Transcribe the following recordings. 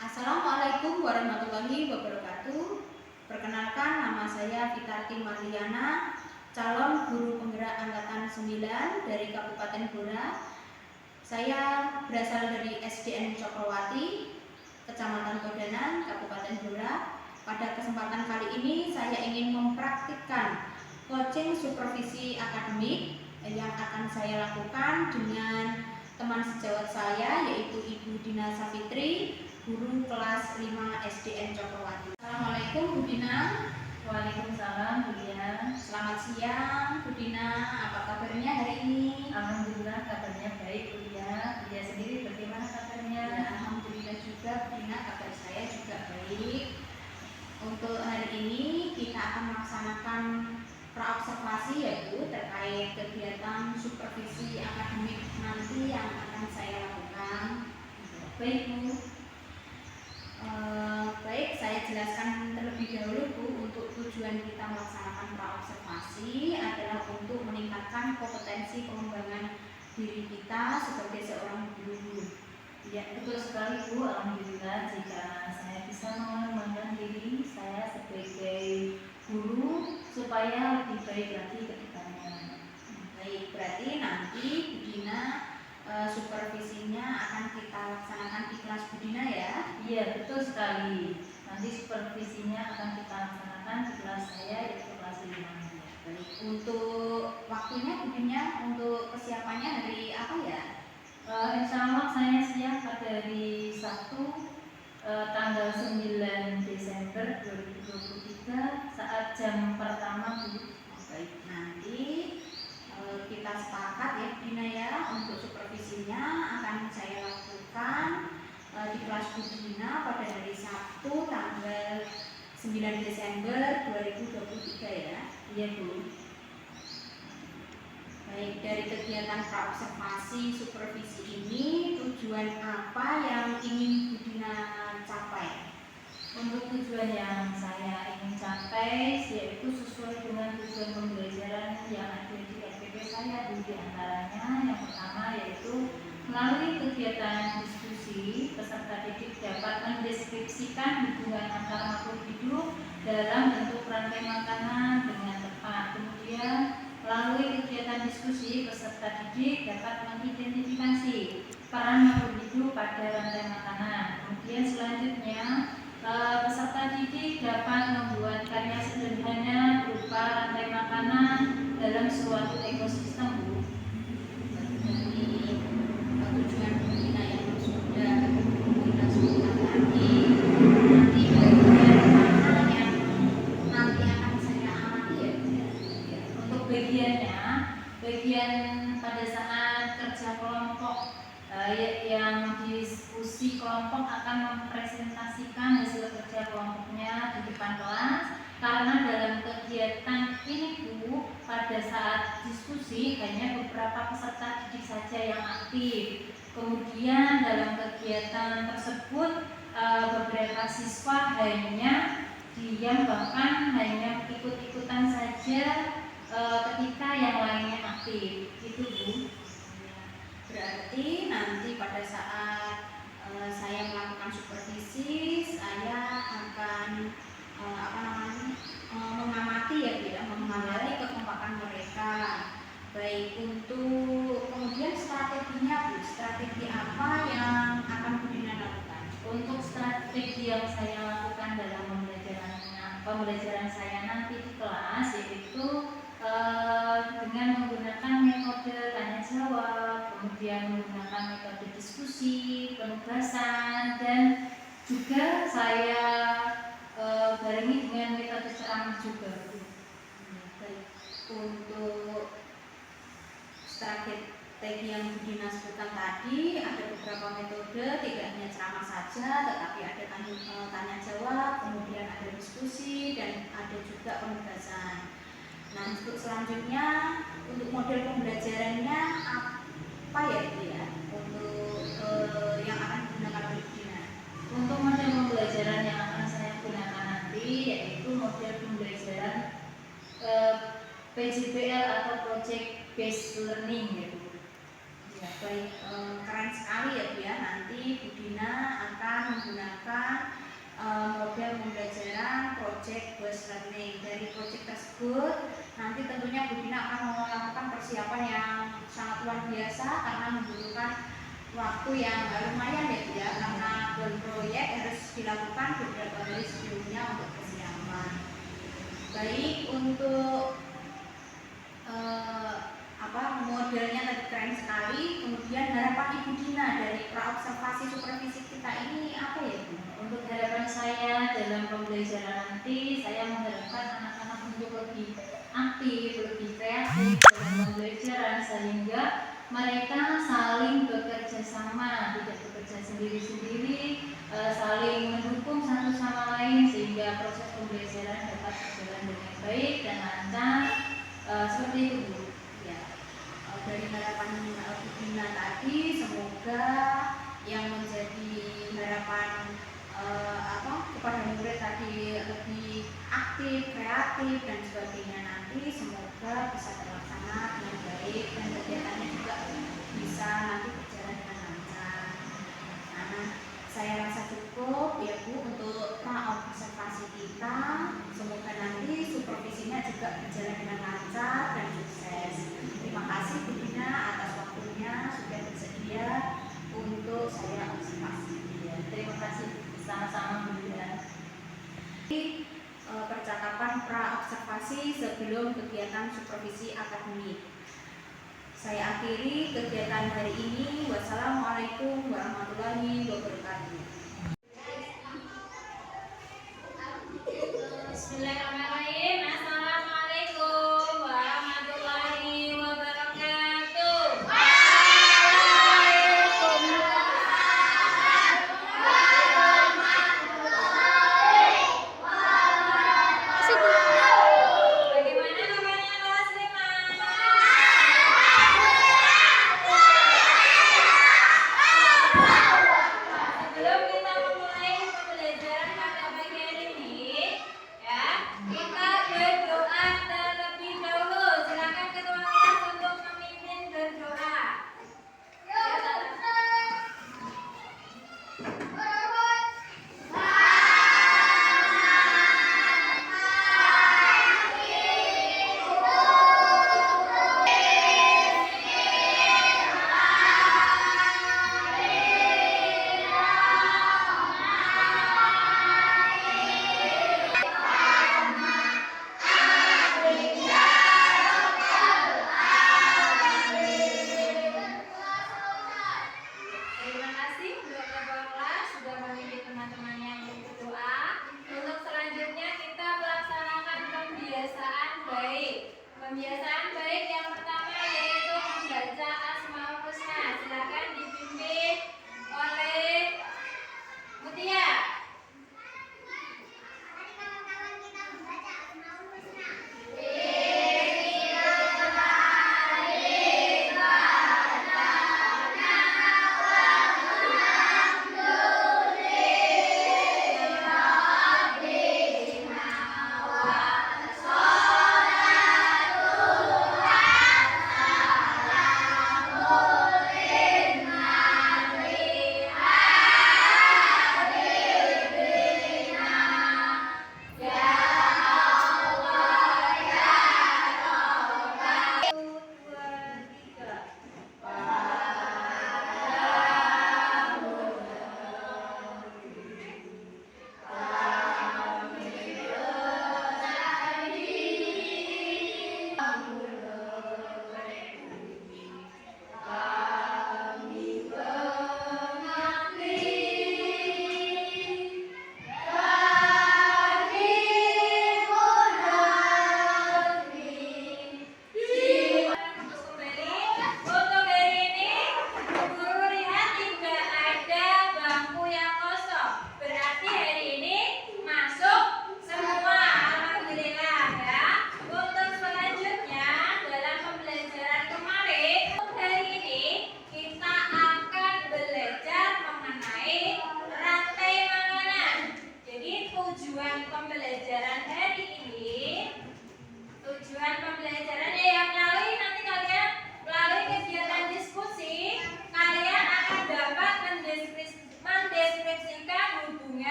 Assalamualaikum warahmatullahi wabarakatuh. Perkenalkan, nama saya Fitarti Marliana, calon guru penggerak angkatan 9 dari Kabupaten Blora. Saya berasal dari SDN Cokrowati, Kecamatan Kodanan, Kabupaten Blora. Pada kesempatan kali ini saya ingin mempraktikkan coaching supervisi akademik yang akan saya lakukan dengan teman sejawat saya, yaitu Ibu Dina Safitri, guru kelas 5 SDN Cokrowati. Assalamualaikum Bu Dina. Waalaikumsalam Bu Dia. Selamat siang Bu Dina, apa kabarnya hari ini? Alhamdulillah kabarnya baik Bu Dia. Bu Dia sendiri bagaimana kabarnya? Ya, alhamdulillah juga Bu Dina, kabar saya juga baik. Untuk hari ini kita akan melaksanakan praobservasi, yaitu terkait kegiatan supervisi akademik nanti yang akan saya lakukan. Baik Bu. Baik, saya jelaskan terlebih dahulu Bu. Untuk tujuan kita melaksanakan praobservasi adalah untuk meningkatkan kompetensi pengembangan diri kita sebagai seorang guru. Ya, betul sekali Bu. Alhamdulillah jika saya bisa mengembangkan diri saya sebagai guru supaya lebih baik lagi ke depannya. Baik, berarti nanti Bu Dina supervisinya akan kita laksanakan di kelas Bu Dina ya? Iya, betul sekali. Nanti supervisinya akan kita laksanakan di kelas saya, yaitu kelas 5. Baik, untuk waktunya Bu Dina, untuk persiapannya hari apa ya? Insya Allah saya siap pada hari Sabtu tanggal 9 Desember 2023 saat jam pertama Bu. Baik, nanti kita sepakat ya Dina ya, untuk supervisinya akan saya lakukan di kelas Bu Dina pada hari Sabtu tanggal 9 Desember 2023 ya. Iya Bu. Baik, dari kegiatan praobservasi supervisi ini tujuan apa yang ingin Bu Dina capai? Untuk tujuan yang saya ingin capai yaitu sesuai dengan tujuan pembelajaran yang ada di RPP saya Bu. Di antaranya yang pertama yaitu melalui kegiatan diskusi peserta didik dapat mendeskripsikan hubungan antar makhluk hidup dalam bentuk rantai makanan dengan tepat. Kemudian melalui kegiatan diskusi peserta didik dapat mengidentifikasi peran makhluk hidup pada rantai makanan. Kemudian selanjutnya peserta didik dapat membuat karya sederhana berupa rantai makanan dalam suatu ekosistem Bu. Dari tujuan Bu Dina yang sudah kita sebutkan tadi, nanti bagian mana yang nanti akan saya amati ya Bu ya? Untuk bagian pada saat kerja kelompok yang diskusi kelompok akan mempresentasikan hasil kerja kelompoknya di depan kelas. Karena dalam kegiatan ini Bu, pada saat diskusi hanya beberapa peserta didik saja yang aktif. Kemudian dalam kegiatan tersebut beberapa siswa hanya diam, bahkan hanya ikut-ikutan saja ketika yang lainnya aktif. Itu Bu. Berarti nanti pada saat saya melakukan supervisi, saya akan mengamati ya Bu ya, mengamati kekompakan mereka. Baik, untuk kemudian strateginya Bu, strategi apa yang akan Bu Dina lakukan? Untuk strategi yang saya lakukan dalam pembelajaran saya nanti di kelas yaitu dengan menggunakan metode tanya jawab, kemudian menggunakan metode diskusi, penugasan, dan juga saya barengi dengan metode ceramah juga. Baik, untuk strategi yang Bu Dina sebutkan tadi ada beberapa metode, tidak hanya ceramah saja, tetapi ada tanya jawab, kemudian ada diskusi, dan ada juga penugasan. Nah, untuk selanjutnya, untuk model pembelajarannya apa ya itu ya? Untuk yang akan digunakan oleh Bu Dina? Untuk model pembelajaran yang akan saya gunakan nanti yaitu model pembelajaran PJBL atau Project Based Learning gitu. Ya, baik, keren sekali ya Bu ya. Nanti Bu Dina akan menggunakan model pembelajaran project based learning. Dari project tersebut nanti tentunya Bu Dina akan melakukan persiapan yang sangat luar biasa karena membutuhkan waktu yang lumayan ya, karena proyek harus dilakukan beberapa hari sebelumnya untuk persiapan. Baik, untuk modelnya tadi keren sekali. Kemudian harapan Ibu Dina dari praobservasi supervisi kita ini apa ya Bu? Untuk harapan saya dalam pembelajaran nanti, saya mengharapkan anak-anak untuk lebih aktif, lebih kreatif dalam pembelajaran sehingga mereka saling bekerja sama, tidak bekerja sendiri-sendiri, saling mendukung satu sama lain sehingga proses pembelajaran dapat berjalan dengan baik dan lancar. Seperti itu Bu. Ya, dari harapan Bu Dina tadi, semoga yang menjadi harapan kepada murid tadi lebih aktif, kreatif dan sebagainya nanti semoga bisa terlaksana dengan baik dan kegiatannya juga bisa nanti berjalan dengan lancar. Nah, saya rasa cukup ya Bu untuk praobservasi kita. Semoga nanti supervisinya juga berjalan dengan lancar dan sukses. Terima kasih Bu Dina atas waktunya sudah bersedia untuk saya observasi. Terima kasih, sama-sama Bu Dina. Percakapan praobservasi sebelum kegiatan supervisi akademik. Saya akhiri kegiatan hari ini. Wassalamualaikum warahmatullahi wabarakatuh. Bismillahirrahmanirrahim. Assalamualaikum warahmatullahi wabarakatuh. Bagaimana kabarnya kelas 5? Sebelum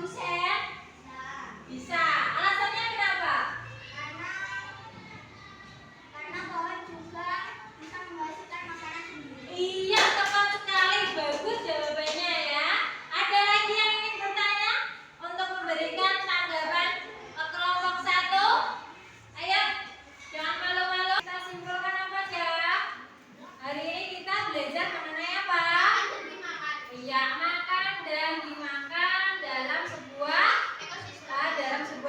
produsen? Bisa. Alasannya kenapa? Karena pohon juga bisa menghasilkan makanan sendiri. Iya, tepat sekali. Bagus jawabannya ya. Ada lagi yang ingin bertanya untuk memberikan tanggapan ke kelompok 1? Ayo, jangan malu-malu. Kita simpulkan apa ya? Hari ini kita belajar mengenai apa? Iya, makan dan dimakan dalam sebuah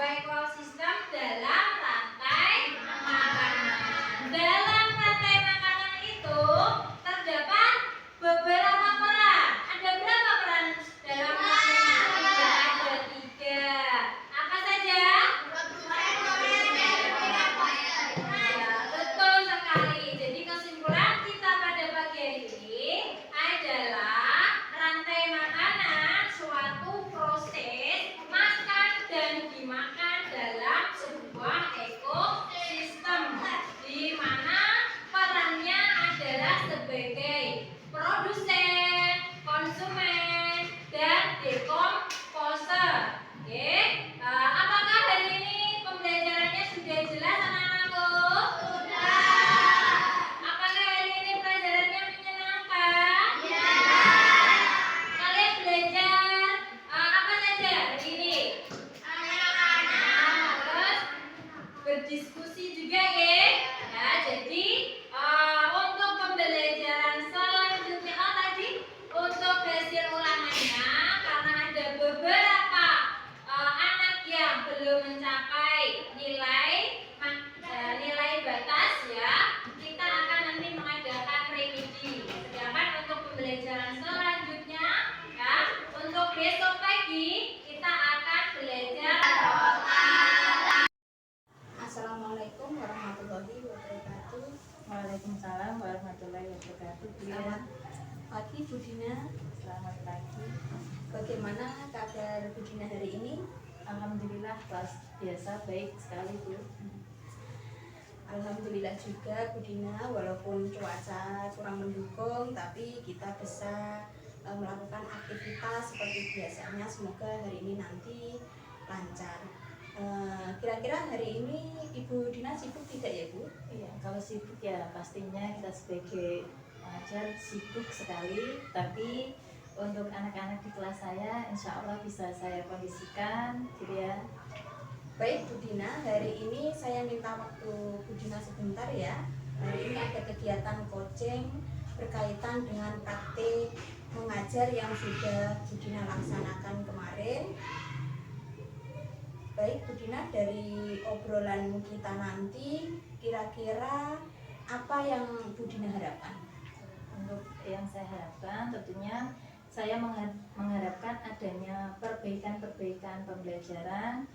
ekosistem dalam rantai makanan. Dalam rantai makanan itu terdapat beberapa peran. Ada berapa peran dalam rantai makanan? Iya, ada 3. Apa saja? Ya, betul sekali. Jadi kesimpulan kita pada pagi hari ini adalah rantai makanan suatu proses makan dan dimakan dalam sebuah ekosistem di mana perannya adalah sebagai produsen, konsumen, dan dekomposer. Oke, apakah hari ini pembelajarannya sudah jelas anak-anakku? Apakah hari ini pelajarannya menyenangkan? Kalian belajar apa saja hari ini? Terus berdiskusi juga ya. Ya, jadi untuk pembelajaran selanjutnya tadi untuk hasil ulangannya karena ada beberapa anak yang belum mencapai nilai batas ya, kita akan nanti mengadakan remedi. Sedangkan untuk pembelajaran selanjutnya ya, untuk besok pagi kita akan belajar. Assalamualaikum warahmatullahi wabarakatuh. Waalaikumsalam warahmatullahi wabarakatuh. Selamat pagi Bu Dina. Selamat pagi. Bagaimana kabar Bu Dina hari ini? Alhamdulillah biasa baik sekali Bu. Alhamdulillah juga Bu Dina, walaupun cuaca kurang mendukung tapi kita bisa melakukan aktivitas seperti biasanya. Semoga hari ini nanti lancar. Kira-kira hari ini Ibu Dina sibuk tidak ya Bu? Iya, kalau sibuk ya pastinya kita sebagai pengajar sibuk sekali, tapi untuk anak-anak di kelas saya insya Allah bisa saya kondisikan gitu ya. Baik Bu Dina, hari ini saya minta waktu Bu Dina sebentar ya. Hari ini ada kegiatan coaching berkaitan dengan praktik mengajar yang sudah Bu Dina laksanakan kemarin. Baik Bu Dina, dari obrolan kita nanti kira-kira apa yang Bu Dina harapkan? Untuk yang saya harapkan tentunya saya mengharapkan adanya perbaikan pembelajaran,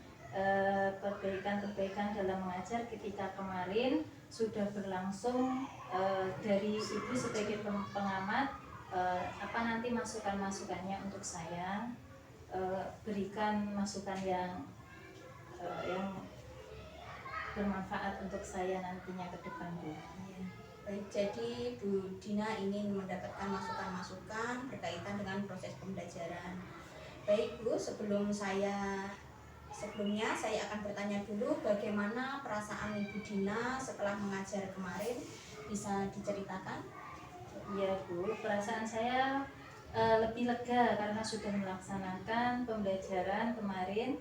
perbaikan dalam mengajar ketika kemarin sudah berlangsung. Dari Ibu sebagai pengamat, apa nanti masukannya untuk saya, berikan masukan yang bermanfaat untuk saya nantinya ke depan Bu. Baik, jadi Bu Dina ingin mendapatkan masukan-masukan berkaitan dengan proses pembelajaran. Baik Bu, sebelumnya saya akan bertanya dulu bagaimana perasaan Ibu Dina setelah mengajar kemarin, bisa diceritakan? Iya Bu, perasaan saya lebih lega karena sudah melaksanakan pembelajaran kemarin.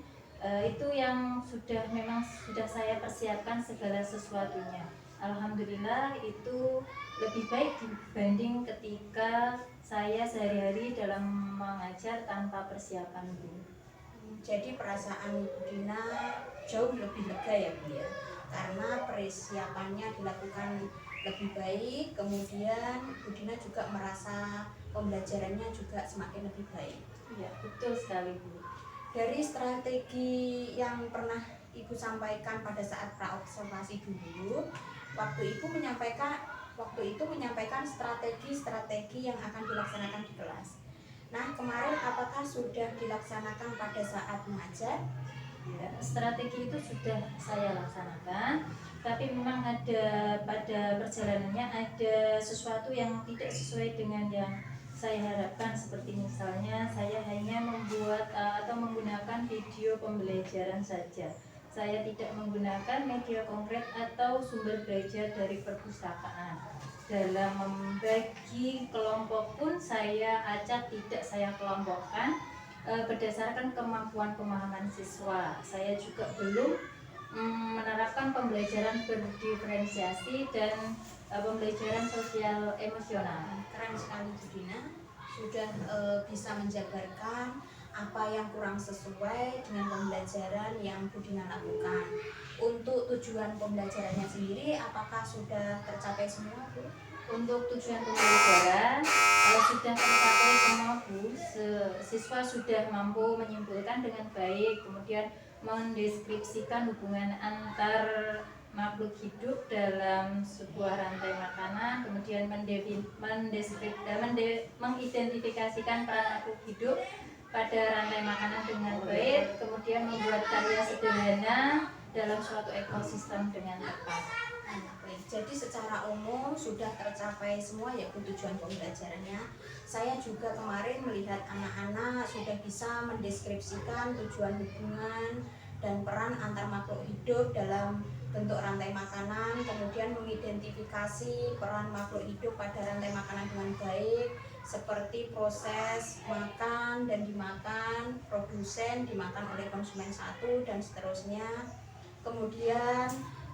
Itu yang memang sudah saya persiapkan segala sesuatunya. Alhamdulillah itu lebih baik dibanding ketika saya sehari-hari dalam mengajar tanpa persiapan Bu. Jadi perasaan Ibu Dina jauh lebih lega ya Bu ya, karena persiapannya dilakukan lebih baik, kemudian Bu Dina juga merasa pembelajarannya juga semakin lebih baik. Iya, betul sekali Bu. Dari strategi yang pernah Ibu sampaikan pada saat praobservasi dulu, waktu itu menyampaikan strategi-strategi yang akan dilaksanakan di kelas. Nah, kemarin apakah sudah dilaksanakan pada saat mengajar? Ya, strategi itu sudah saya laksanakan, tapi memang ada pada perjalanannya ada sesuatu yang tidak sesuai dengan yang saya harapkan seperti misalnya saya hanya membuat atau menggunakan video pembelajaran saja. Saya tidak menggunakan media konkret atau sumber belajar dari perpustakaan. Dalam membagi kelompok pun saya acak tidak saya kelompokkan berdasarkan kemampuan pemahaman siswa. Saya juga belum menerapkan pembelajaran berdiferensiasi dan pembelajaran sosial emosional. Keren sekali Bu Dina, sudah bisa menjabarkan apa yang kurang sesuai dengan pembelajaran yang Bu Dina lakukan. Untuk tujuan pembelajarannya sendiri, apakah sudah tercapai semua Bu? Untuk tujuan pembelajaran sudah tercapai semua Bu. Siswa sudah mampu menyimpulkan dengan baik, kemudian mendeskripsikan hubungan antar makhluk hidup dalam sebuah rantai makanan, kemudian mengidentifikasikan peran makhluk hidup pada rantai makanan dengan baik, kemudian membuat karya sederhana dalam suatu ekosistem dengan tepat. Baik, jadi secara umum sudah tercapai semua ya Bu tujuan pembelajarannya. Saya juga kemarin melihat anak-anak sudah bisa mendeskripsikan tujuan hubungan dan peran antar makhluk hidup dalam bentuk rantai makanan, kemudian mengidentifikasi peran makhluk hidup pada rantai makanan dengan baik, seperti proses makan dan dimakan, produsen dimakan oleh konsumen satu, dan seterusnya. Kemudian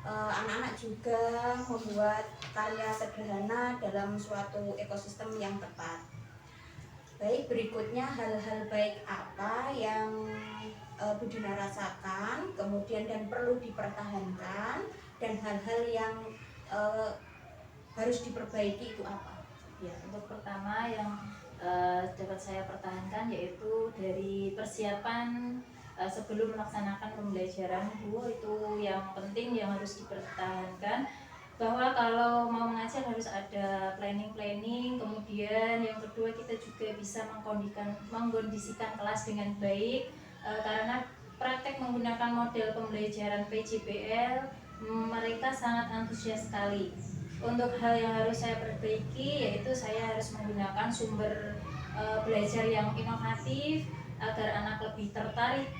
anak-anak juga membuat karya sederhana dalam suatu ekosistem yang tepat. Baik, berikutnya hal-hal baik apa yang Bu Dina rasakan, kemudian dan perlu dipertahankan, dan hal-hal yang harus diperbaiki itu apa? Ya, untuk pertama yang dapat saya pertahankan yaitu dari persiapan sebelum melaksanakan pembelajaran Bu, itu yang penting yang harus dipertahankan, bahwa kalau mau mengajar harus ada planning, kemudian yang kedua kita juga bisa mengkondisikan kelas dengan baik, karena praktek menggunakan model pembelajaran PJBL mereka sangat antusias sekali. Untuk hal yang harus saya perbaiki yaitu saya harus menggunakan sumber belajar yang inovatif agar anak lebih tertarik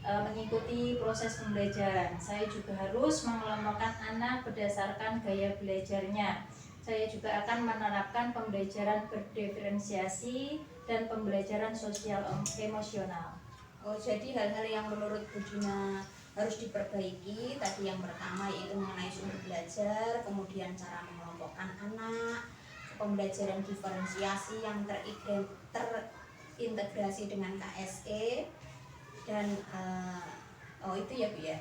mengikuti proses pembelajaran. Saya juga harus mengelompokkan anak berdasarkan gaya belajarnya. Saya juga akan menerapkan pembelajaran berdiferensiasi dan pembelajaran sosial emosional. Oh, jadi hal-hal yang menurut Bu Dina harus diperbaiki tadi yang pertama yaitu mengenai sumber belajar, kemudian cara mengelompokkan anak, pembelajaran diferensiasi yang terintegrasi dengan KSE, dan itu ya Bu ya.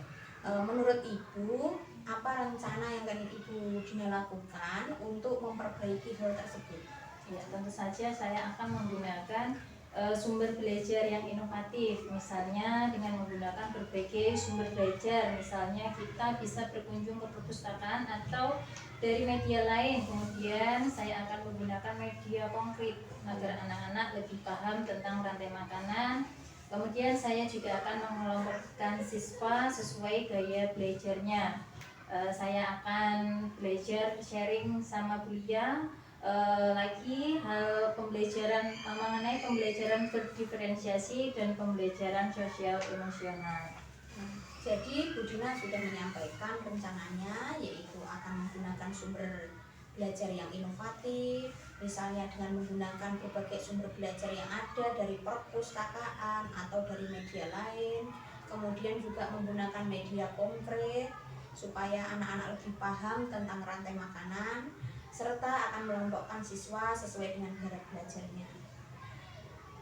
Menurut Ibu, apa rencana yang akan Ibu Dina lakukan untuk memperbaiki hal tersebut? Ya, tentu saja saya akan menggunakan sumber belajar yang inovatif, misalnya dengan menggunakan berbagai sumber belajar, misalnya kita bisa berkunjung ke perpustakaan atau dari media lain. Kemudian saya akan menggunakan media konkret agar anak-anak lebih paham tentang rantai makanan. Kemudian saya juga akan mengelompokkan siswa sesuai gaya belajarnya. Saya akan belajar sharing sama Bulia lagi hal pembelajaran mengenai pembelajaran berdiferensiasi dan pembelajaran sosial emosional. Jadi Bu Dina sudah menyampaikan rencananya yaitu akan menggunakan sumber belajar yang inovatif, misalnya dengan menggunakan berbagai sumber belajar yang ada dari perpustakaan atau dari media lain, kemudian juga menggunakan media konkret supaya anak-anak lebih paham tentang rantai makanan, serta akan mengelompokkan siswa sesuai dengan gaya belajarnya.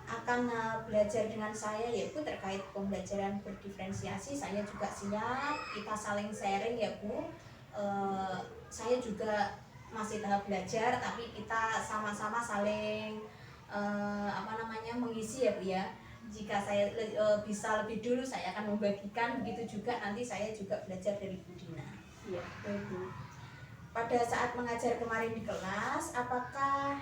Akan belajar dengan saya yaitu terkait pembelajaran berdiferensiasi, saya juga siap, kita saling sharing ya Bu. Saya juga masih tahap belajar, tapi kita sama-sama saling mengisi ya Bu ya. Jika saya bisa lebih dulu, saya akan membagikan, begitu juga nanti saya juga belajar dari Bu Dina. Iya, Bu. Pada saat mengajar kemarin di kelas, apakah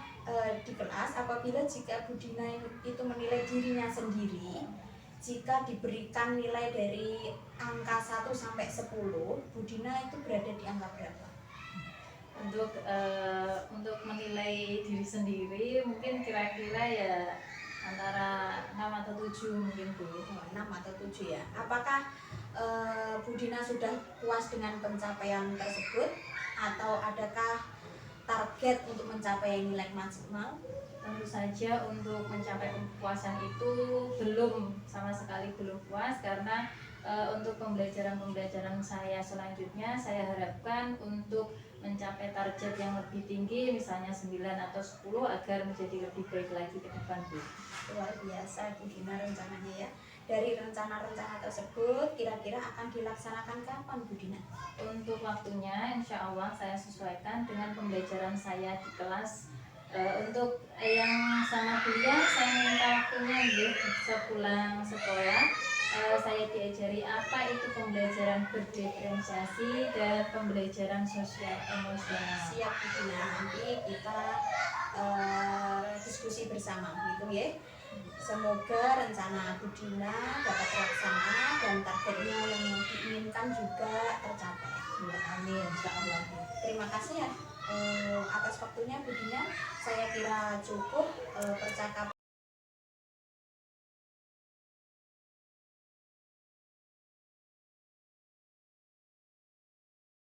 di kelas apabila jika Bu Dina itu menilai dirinya sendiri, jika diberikan nilai dari angka 1 sampai 10, Bu Dina itu berada di angka berapa? untuk menilai diri sendiri mungkin kira-kira ya antara 6 atau 7 mungkin Bu. 6 atau 7 ya. Apakah Bu Dina sudah puas dengan pencapaian tersebut atau adakah target untuk mencapai nilai maksimal? Tentu saja untuk mencapai kepuasan itu sama sekali belum puas karena untuk pembelajaran saya selanjutnya saya harapkan untuk mencapai target yang lebih tinggi misalnya 9 atau 10 agar menjadi lebih baik lagi ke depan Bu. Luar biasa Bu Dina rencananya ya. Dari rencana-rencana tersebut kira-kira akan dilaksanakan kapan Bu Dina? Untuk waktunya insya Allah saya sesuaikan dengan pembelajaran saya di kelas. Untuk yang sama kuliah saya minta waktunya sepulang sekolah saya diajari apa itu pembelajaran berdiferensiasi dan pembelajaran sosial emosional. Siap Bu Dina, nanti kita diskusi bersama gitu ya. Semoga rencana Bu Dina dapat terlaksana dan targetnya yang diinginkan juga tercapai. Ya, amin insya Allah. Terima kasih ya atas waktunya Bu Dina. Saya kira cukup percakapan